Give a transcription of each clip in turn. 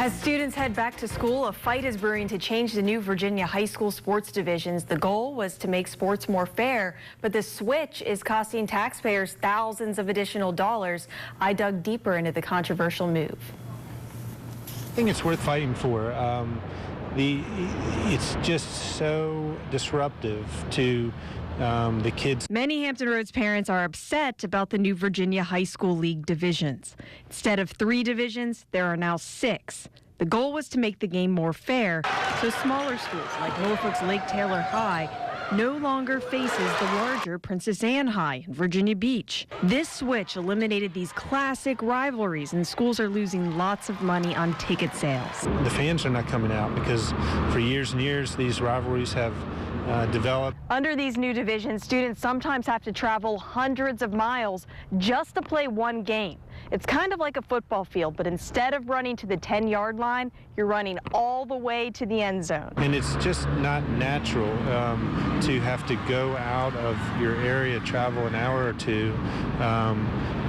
As students head back to school, a fight is brewing to change the new Virginia high school sports divisions. The goal was to make sports more fair, but the switch is costing taxpayers thousands of additional dollars. I dug deeper into the controversial move. I think it's worth fighting for. It's just so disruptive to the kids. Many Hampton Roads parents are upset about the new Virginia High School League divisions. Instead of 3 divisions, there are now 6. The goal was to make the game more fair, so smaller schools like Norfolk's Lake Taylor High no longer faces the larger Princess Anne High in Virginia Beach. This switch eliminated these classic rivalries, and schools are losing lots of money on ticket sales. The fans are not coming out because for years and years these rivalries have developed. Under these new divisions, students sometimes have to travel hundreds of miles just to play one game. It's kind of like a football field, but instead of running to the 10-yard line, you're running all the way to the end zone. And it's just not natural to have to go out of your area, travel an hour or two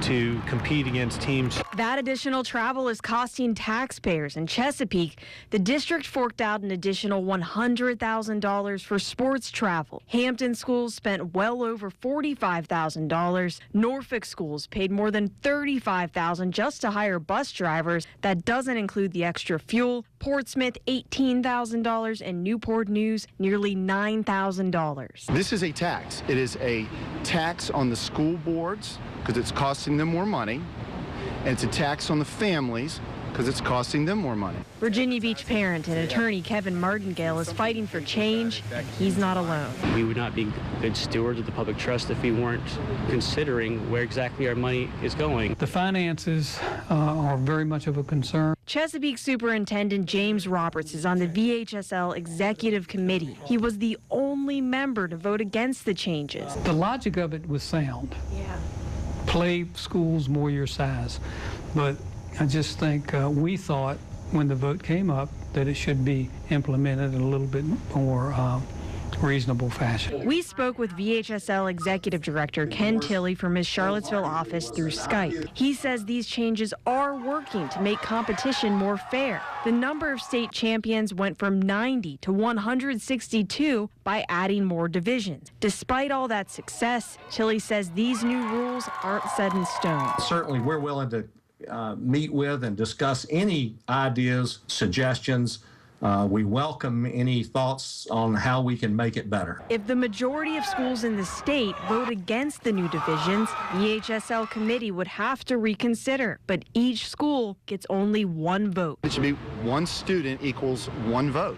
to compete against teams. That additional travel is costing taxpayers. In Chesapeake, the district forked out an additional $100,000 for sports travel. Hampton schools spent well over $45,000. Norfolk schools paid more than $35,000 just to hire bus drivers. That doesn't include the extra fuel. Portsmouth, $18,000, and Newport News, nearly $9,000. This is a tax. It is a tax on the school boards because it's costing them more money, and it's a tax on the families because it's costing them more money. Virginia Beach parent and attorney Kevin Martingale is fighting for change, and he's not alone. We would not be good stewards of the public trust if we weren't considering where exactly our money is going. The finances are very much of a concern. Chesapeake Superintendent James Roberts is on the VHSL Executive Committee. He was the only member to vote against the changes. The logic of it was sound. Yeah. Play schools more your size. But I just think we thought when the vote came up that it should be implemented in a little bit more reasonable fashion. We spoke with VHSL Executive Director Ken Tilley from his Charlottesville office through Skype. He says these changes are working to make competition more fair. The number of state champions went from 90 to 162 by adding more divisions. Despite all that success, Tilley says these new rules aren't set in stone. Certainly, we're willing to meet with and discuss any ideas, suggestions. We welcome any thoughts on how we can make it better. If the majority of schools in the state vote against the new divisions, the HSL committee would have to reconsider. But each school gets only 1 vote. It should be 1 student equals 1 vote.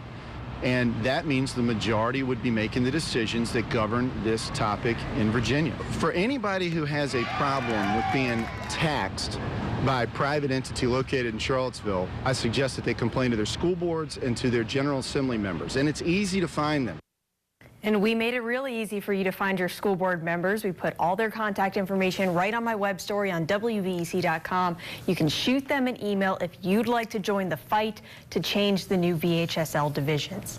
And that means the majority would be making the decisions that govern this topic in Virginia. For anybody who has a problem with being taxed by a private entity located in Charlottesville, I suggest that they complain to their school boards and to their General Assembly members. And it's easy to find them. And we made it really easy for you to find your school board members. We put all their contact information right on my web story on WVEC.com. You can shoot them an email if you'd like to join the fight to change the new VHSL divisions.